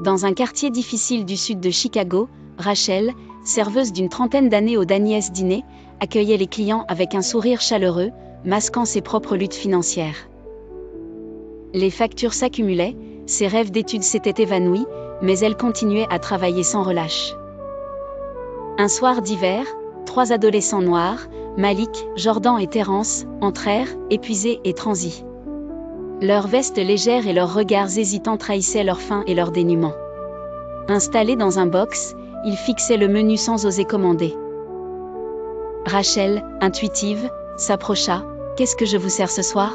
Dans un quartier difficile du sud de Chicago, Rachel, serveuse d'une trentaine d'années au Daniel's Diner, accueillait les clients avec un sourire chaleureux, masquant ses propres luttes financières. Les factures s'accumulaient, ses rêves d'études s'étaient évanouis, mais elle continuait à travailler sans relâche. Un soir d'hiver, 3 adolescents noirs, Malik, Jordan et Terence, entrèrent, épuisés et transis. Leurs vestes légères et leurs regards hésitants trahissaient leur faim et leur dénuement. Installés dans un box, ils fixaient le menu sans oser commander. Rachel, intuitive, s'approcha. « Qu'est-ce que je vous sers ce soir ?»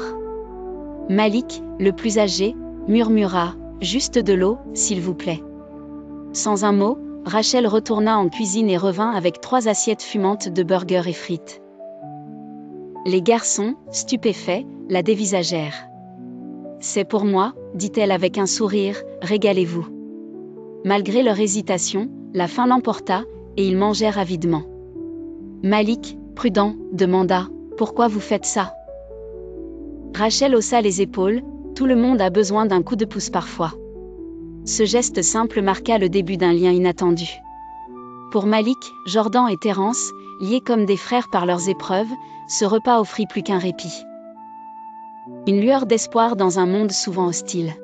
Malik, le plus âgé, murmura « Juste de l'eau, s'il vous plaît. » Sans un mot, Rachel retourna en cuisine et revint avec 3 assiettes fumantes de burgers et frites. Les garçons, stupéfaits, la dévisagèrent. « C'est pour moi, dit-elle avec un sourire, régalez-vous. » Malgré leur hésitation, la faim l'emporta, et ils mangèrent avidement. Malik, prudent, demanda « Pourquoi vous faites ça ?» Rachel haussa les épaules, tout le monde a besoin d'un coup de pouce parfois. Ce geste simple marqua le début d'un lien inattendu. Pour Malik, Jordan et Terence, liés comme des frères par leurs épreuves, ce repas offrit plus qu'un répit. Une lueur d'espoir dans un monde souvent hostile.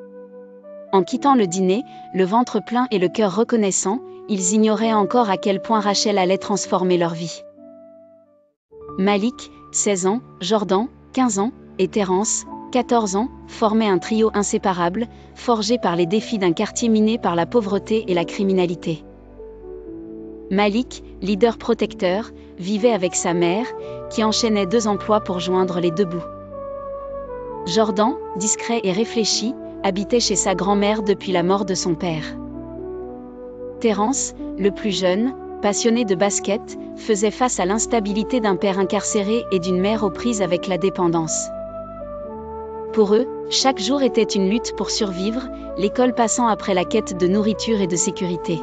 En quittant le dîner, le ventre plein et le cœur reconnaissant, ils ignoraient encore à quel point Rachel allait transformer leur vie. Malik, 16 ans, Jordan, 15 ans, et Terence, 14 ans, formaient un trio inséparable, forgé par les défis d'un quartier miné par la pauvreté et la criminalité. Malik, leader protecteur, vivait avec sa mère, qui enchaînait 2 emplois pour joindre les 2 bouts. Jordan, discret et réfléchi, habitait chez sa grand-mère depuis la mort de son père. Terence, le plus jeune, passionné de basket, faisait face à l'instabilité d'un père incarcéré et d'une mère aux prises avec la dépendance. Pour eux, chaque jour était une lutte pour survivre, l'école passant après la quête de nourriture et de sécurité.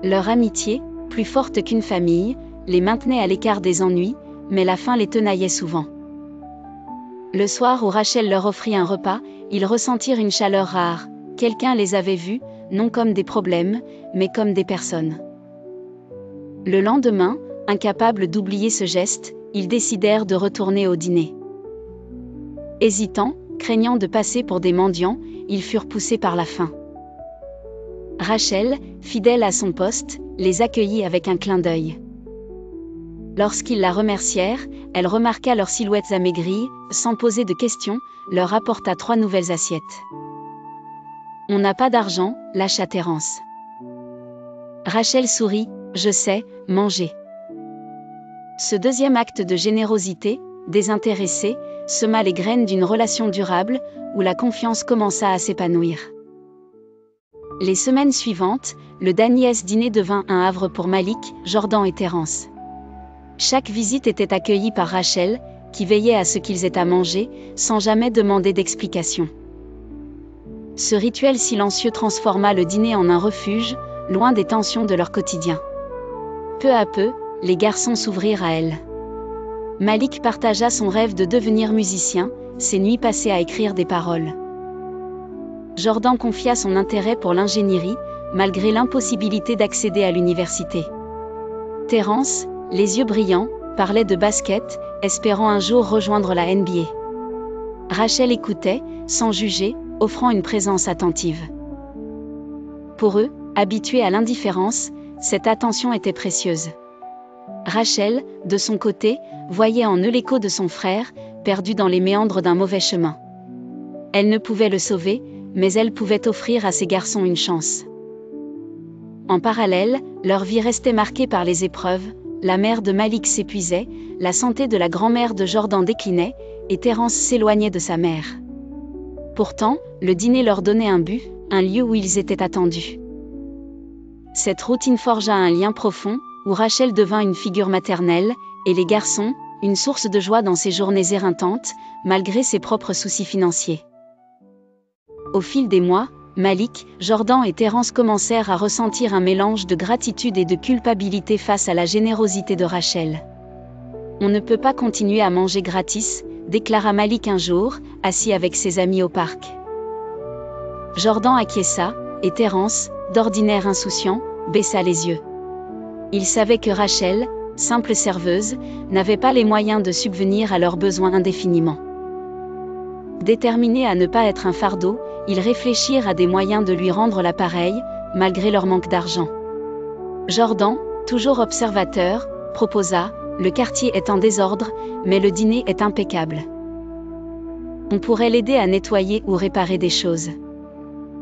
Leur amitié, plus forte qu'une famille, les maintenait à l'écart des ennuis, mais la faim les tenaillait souvent. Le soir où Rachel leur offrit un repas, ils ressentirent une chaleur rare. Quelqu'un les avait vus, non comme des problèmes, mais comme des personnes. Le lendemain, incapables d'oublier ce geste, ils décidèrent de retourner au dîner. Hésitants, craignant de passer pour des mendiants, ils furent poussés par la faim. Rachel, fidèle à son poste, les accueillit avec un clin d'œil. Lorsqu'ils la remercièrent, elle remarqua leurs silhouettes amaigries, sans poser de questions, leur apporta 3 nouvelles assiettes. « On n'a pas d'argent, lâcha Terence. » Rachel sourit, « Je sais, mangez. » Ce deuxième acte de générosité, désintéressé, sema les graines d'une relation durable, où la confiance commença à s'épanouir. Les semaines suivantes, le Daniel's Diner devint un havre pour Malik, Jordan et Terence. Chaque visite était accueillie par Rachel, qui veillait à ce qu'ils aient à manger, sans jamais demander d'explication. Ce rituel silencieux transforma le dîner en un refuge, loin des tensions de leur quotidien. Peu à peu, les garçons s'ouvrirent à elle. Malik partagea son rêve de devenir musicien, ses nuits passées à écrire des paroles. Jordan confia son intérêt pour l'ingénierie, malgré l'impossibilité d'accéder à l'université. Terence, les yeux brillants, parlait de basket, espérant un jour rejoindre la NBA. Rachel écoutait, sans juger, offrant une présence attentive. Pour eux, habitués à l'indifférence, cette attention était précieuse. Rachel, de son côté, voyait en eux l'écho de son frère, perdu dans les méandres d'un mauvais chemin. Elle ne pouvait le sauver, mais elle pouvait offrir à ces garçons une chance. En parallèle, leur vie restait marquée par les épreuves. La mère de Malik s'épuisait, la santé de la grand-mère de Jordan déclinait, et Terence s'éloignait de sa mère. Pourtant, le dîner leur donnait un but, un lieu où ils étaient attendus. Cette routine forgea un lien profond, où Rachel devint une figure maternelle, et les garçons, une source de joie dans ces journées éreintantes, malgré ses propres soucis financiers. Au fil des mois, Malik, Jordan et Terence commencèrent à ressentir un mélange de gratitude et de culpabilité face à la générosité de Rachel. « On ne peut pas continuer à manger gratis », déclara Malik un jour, assis avec ses amis au parc. Jordan acquiesça, et Terence, d'ordinaire insouciant, baissa les yeux. Il savait que Rachel, simple serveuse, n'avait pas les moyens de subvenir à leurs besoins indéfiniment. Déterminés à ne pas être un fardeau, ils réfléchirent à des moyens de lui rendre l'appareil, malgré leur manque d'argent. Jordan, toujours observateur, proposa « Le quartier est en désordre, mais le dîner est impeccable. On pourrait l'aider à nettoyer ou réparer des choses. »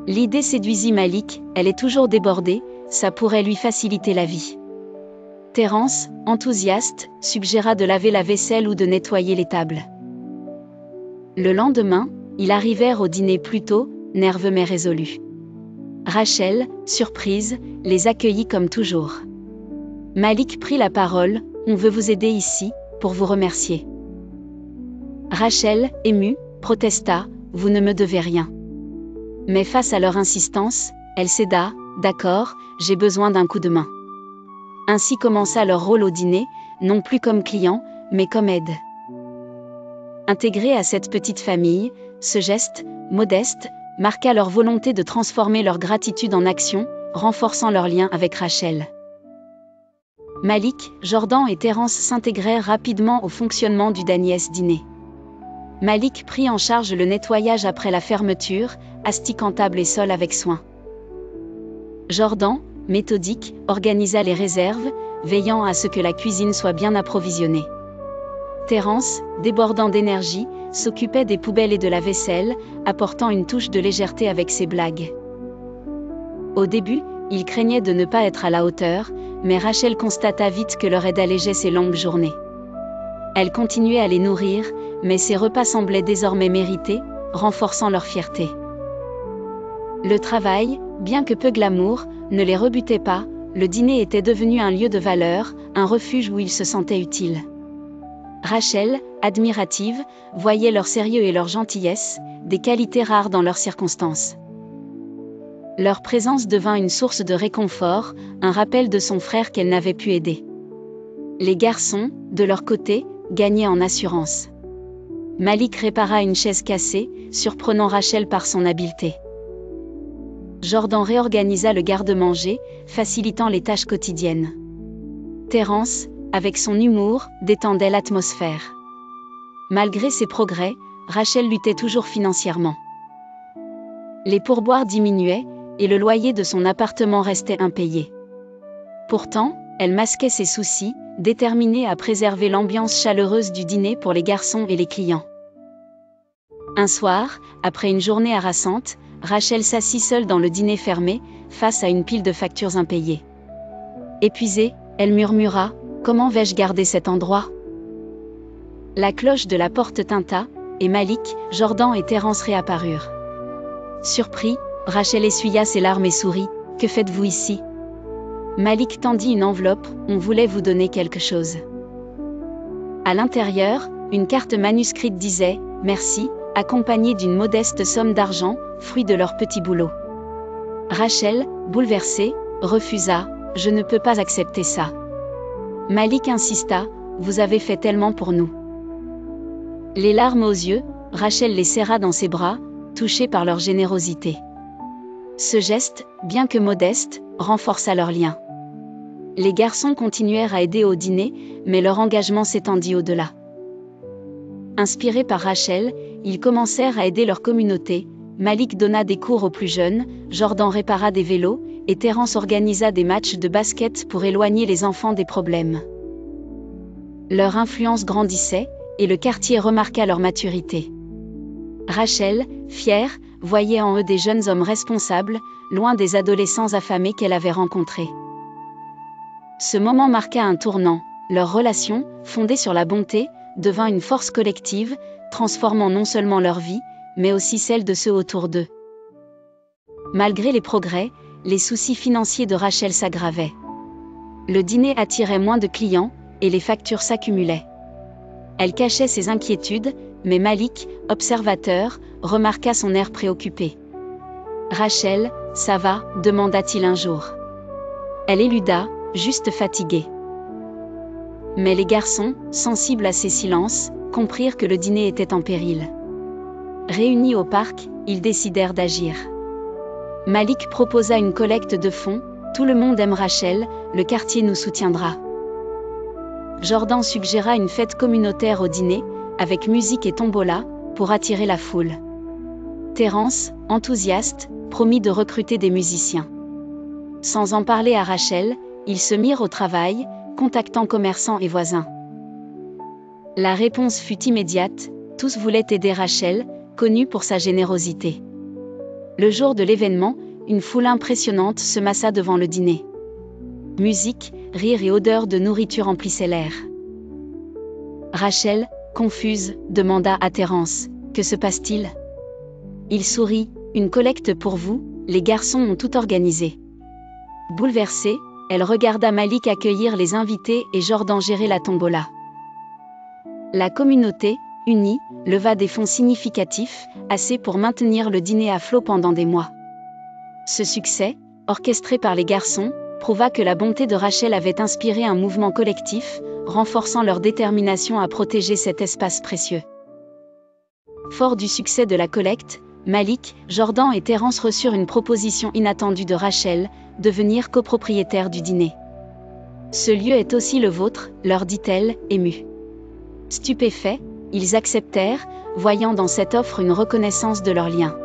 L'idée séduisit Malik, elle est toujours débordée, ça pourrait lui faciliter la vie. Terence, enthousiaste, suggéra de laver la vaisselle ou de nettoyer les tables. Le lendemain, ils arrivèrent au dîner plus tôt, nerveux mais résolus. Rachel, surprise, les accueillit comme toujours. Malik prit la parole, « On veut vous aider ici, pour vous remercier. » Rachel, émue, protesta, « Vous ne me devez rien. » Mais face à leur insistance, elle céda, « D'accord, j'ai besoin d'un coup de main. » Ainsi commença leur rôle au dîner, non plus comme client, mais comme aide. Intégrés à cette petite famille, ce geste, modeste, marqua leur volonté de transformer leur gratitude en action, renforçant leur lien avec Rachel. Malik, Jordan et Terence s'intégrèrent rapidement au fonctionnement du Danies Dîner. Malik prit en charge le nettoyage après la fermeture, astiquant table et sol avec soin. Jordan, méthodique, organisa les réserves, veillant à ce que la cuisine soit bien approvisionnée. Terence, débordant d'énergie, s'occupait des poubelles et de la vaisselle, apportant une touche de légèreté avec ses blagues. Au début, il craignait de ne pas être à la hauteur, mais Rachel constata vite que leur aide allégeait ses longues journées. Elle continuait à les nourrir, mais ses repas semblaient désormais mérités, renforçant leur fierté. Le travail, bien que peu glamour, ne les rebutait pas, le dîner était devenu un lieu de valeur, un refuge où ils se sentaient utiles. Rachel, admirative, voyait leur sérieux et leur gentillesse, des qualités rares dans leurs circonstances. Leur présence devint une source de réconfort, un rappel de son frère qu'elle n'avait pu aider. Les garçons, de leur côté, gagnaient en assurance. Malik répara une chaise cassée, surprenant Rachel par son habileté. Jordan réorganisa le garde-manger, facilitant les tâches quotidiennes. Terence, avec son humour, détendait l'atmosphère. Malgré ses progrès, Rachel luttait toujours financièrement. Les pourboires diminuaient, et le loyer de son appartement restait impayé. Pourtant, elle masquait ses soucis, déterminée à préserver l'ambiance chaleureuse du dîner pour les garçons et les clients. Un soir, après une journée harassante, Rachel s'assit seule dans le dîner fermé, face à une pile de factures impayées. Épuisée, elle murmura « Comment vais-je garder cet endroit ?» La cloche de la porte tinta, et Malik, Jordan et Terence réapparurent. Surpris, Rachel essuya ses larmes et sourit « Que faites-vous ici ?» Malik tendit une enveloppe, « On voulait vous donner quelque chose. » À l'intérieur, une carte manuscrite disait « Merci », accompagnée d'une modeste somme d'argent, fruit de leur petit boulot. Rachel, bouleversée, refusa « Je ne peux pas accepter ça. » Malik insista « Vous avez fait tellement pour nous. » Les larmes aux yeux, Rachel les serra dans ses bras, touchée par leur générosité. Ce geste, bien que modeste, renforça leur lien. Les garçons continuèrent à aider au dîner, mais leur engagement s'étendit au-delà. Inspirés par Rachel, ils commencèrent à aider leur communauté. Malik donna des cours aux plus jeunes, Jordan répara des vélos, et Terence organisa des matchs de basket pour éloigner les enfants des problèmes. Leur influence grandissait, et le quartier remarqua leur maturité. Rachel, fière, voyait en eux des jeunes hommes responsables, loin des adolescents affamés qu'elle avait rencontrés. Ce moment marqua un tournant, leur relation, fondée sur la bonté, devint une force collective, transformant non seulement leur vie, mais aussi celle de ceux autour d'eux. Malgré les progrès, les soucis financiers de Rachel s'aggravaient. Le dîner attirait moins de clients, et les factures s'accumulaient. Elle cachait ses inquiétudes, mais Malik, observateur, remarqua son air préoccupé. « Rachel, ça va ?» demanda-t-il un jour. Elle éluda, juste fatiguée. Mais les garçons, sensibles à ces silences, comprirent que le dîner était en péril. Réunis au parc, ils décidèrent d'agir. Malik proposa une collecte de fonds, tout le monde aime Rachel, le quartier nous soutiendra. Jordan suggéra une fête communautaire au dîner, avec musique et tombola, pour attirer la foule. Terence, enthousiaste, promit de recruter des musiciens. Sans en parler à Rachel, ils se mirent au travail, contactant commerçants et voisins. La réponse fut immédiate, tous voulaient aider Rachel, connue pour sa générosité. Le jour de l'événement, une foule impressionnante se massa devant le dîner. Musique, rire et odeur de nourriture emplissaient l'air. Rachel, confuse, demanda à Terence, « Que se passe-t-il » Il sourit, « Une collecte pour vous, les garçons ont tout organisé. » Bouleversée, elle regarda Malik accueillir les invités et Jordan gérer la tombola. La communauté, unie, leva des fonds significatifs, assez pour maintenir le dîner à flot pendant des mois. Ce succès, orchestré par les garçons, prouva que la bonté de Rachel avait inspiré un mouvement collectif, renforçant leur détermination à protéger cet espace précieux. Fort du succès de la collecte, Malik, Jordan et Terence reçurent une proposition inattendue de Rachel, devenir copropriétaire du dîner. « Ce lieu est aussi le vôtre », leur dit-elle, émue. Stupéfaits, ils acceptèrent, voyant dans cette offre une reconnaissance de leur lien.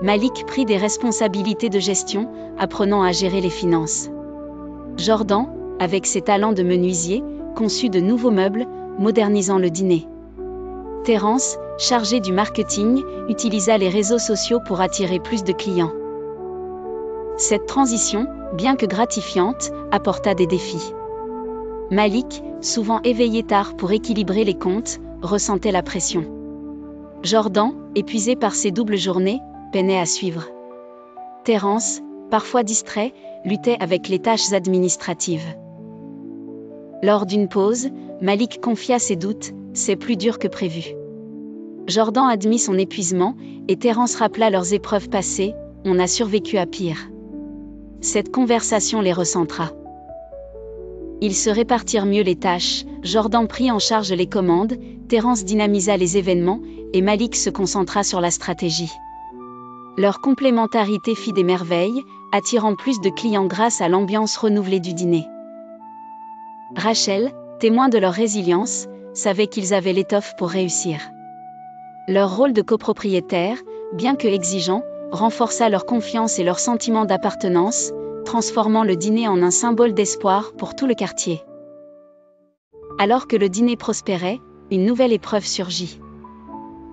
Malik prit des responsabilités de gestion, apprenant à gérer les finances. Jordan, avec ses talents de menuisier, conçut de nouveaux meubles, modernisant le dîner. Terence, chargé du marketing, utilisa les réseaux sociaux pour attirer plus de clients. Cette transition, bien que gratifiante, apporta des défis. Malik, souvent éveillé tard pour équilibrer les comptes, ressentait la pression. Jordan, épuisé par ses doubles journées, peinait à suivre. Terence, parfois distrait, luttait avec les tâches administratives. Lors d'une pause, Malik confia ses doutes, « C'est plus dur que prévu. » Jordan admit son épuisement, et Terence rappela leurs épreuves passées, « On a survécu à pire. » Cette conversation les recentra. Ils se répartirent mieux les tâches, Jordan prit en charge les commandes, Terence dynamisa les événements, et Malik se concentra sur la stratégie. Leur complémentarité fit des merveilles, attirant plus de clients grâce à l'ambiance renouvelée du dîner. Rachel, témoin de leur résilience, savait qu'ils avaient l'étoffe pour réussir. Leur rôle de copropriétaire, bien que exigeant, renforça leur confiance et leur sentiment d'appartenance, transformant le dîner en un symbole d'espoir pour tout le quartier. Alors que le dîner prospérait, une nouvelle épreuve surgit.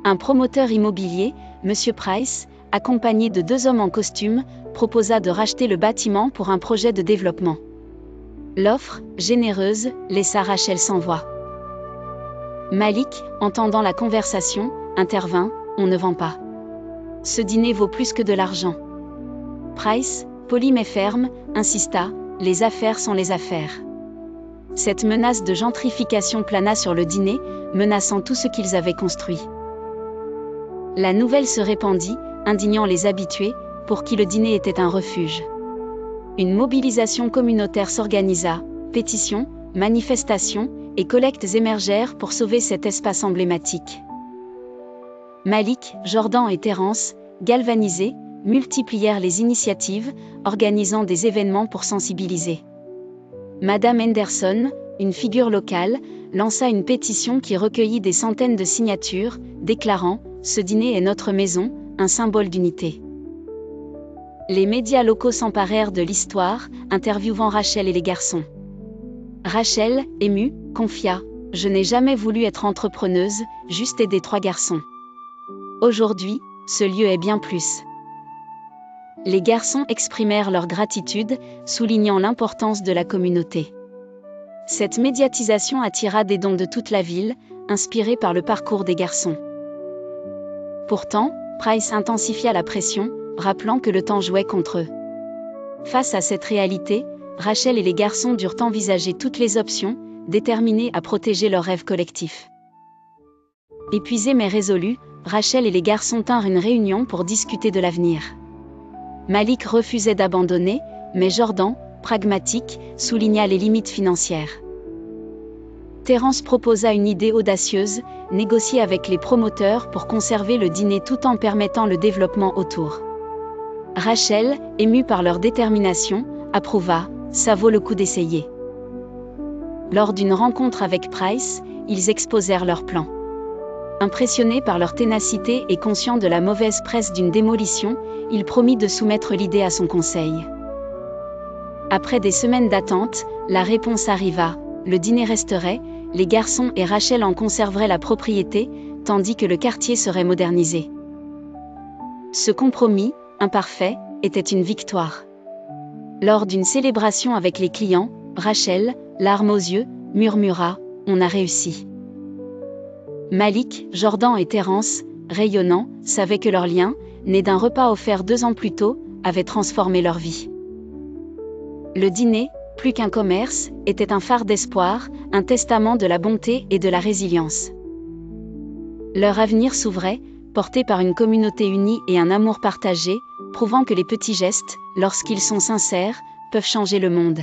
Un promoteur immobilier, M. Price, accompagné de 2 hommes en costume, proposa de racheter le bâtiment pour un projet de développement. L'offre, généreuse, laissa Rachel sans voix. Malik, entendant la conversation, intervint, « On ne vend pas. Ce dîner vaut plus que de l'argent. » Price, poli mais ferme, insista, « Les affaires sont les affaires. » Cette menace de gentrification plana sur le dîner, menaçant tout ce qu'ils avaient construit. La nouvelle se répandit, indignant les habitués, pour qui le dîner était un refuge. Une mobilisation communautaire s'organisa, pétitions, manifestations et collectes émergèrent pour sauver cet espace emblématique. Malik, Jordan et Terence, galvanisés, multiplièrent les initiatives, organisant des événements pour sensibiliser. Madame Henderson, une figure locale, lança une pétition qui recueillit des centaines de signatures, déclarant « Ce dîner est notre maison, un symbole d'unité ». Les médias locaux s'emparèrent de l'histoire, interviewant Rachel et les garçons. Rachel, émue, confia « Je n'ai jamais voulu être entrepreneuse, juste aider 3 garçons. Aujourd'hui, ce lieu est bien plus. » Les garçons exprimèrent leur gratitude, soulignant l'importance de la communauté. Cette médiatisation attira des dons de toute la ville, inspirés par le parcours des garçons. Pourtant, Price intensifia la pression, rappelant que le temps jouait contre eux. Face à cette réalité, Rachel et les garçons durent envisager toutes les options, déterminés à protéger leur rêve collectif. Épuisés mais résolus, Rachel et les garçons tinrent une réunion pour discuter de l'avenir. Malik refusait d'abandonner, mais Jordan, pragmatique, souligna les limites financières. Terence proposa une idée audacieuse, négocier avec les promoteurs pour conserver le dîner tout en permettant le développement autour. Rachel, émue par leur détermination, approuva, ça vaut le coup d'essayer. Lors d'une rencontre avec Price, ils exposèrent leur plan. Impressionné par leur ténacité et conscient de la mauvaise presse d'une démolition, il promit de soumettre l'idée à son conseil. Après des semaines d'attente, la réponse arriva, le dîner resterait, les garçons et Rachel en conserveraient la propriété, tandis que le quartier serait modernisé. Ce compromis, imparfait, était une victoire. Lors d'une célébration avec les clients, Rachel, larmes aux yeux, murmura « On a réussi ». Malik, Jordan et Terence, rayonnants, savaient que leur lien, né d'un repas offert 2 ans plus tôt, avait transformé leur vie. Le dîner, plus qu'un commerce, était un phare d'espoir, un testament de la bonté et de la résilience. Leur avenir s'ouvrait, porté par une communauté unie et un amour partagé, prouvant que les petits gestes, lorsqu'ils sont sincères, peuvent changer le monde.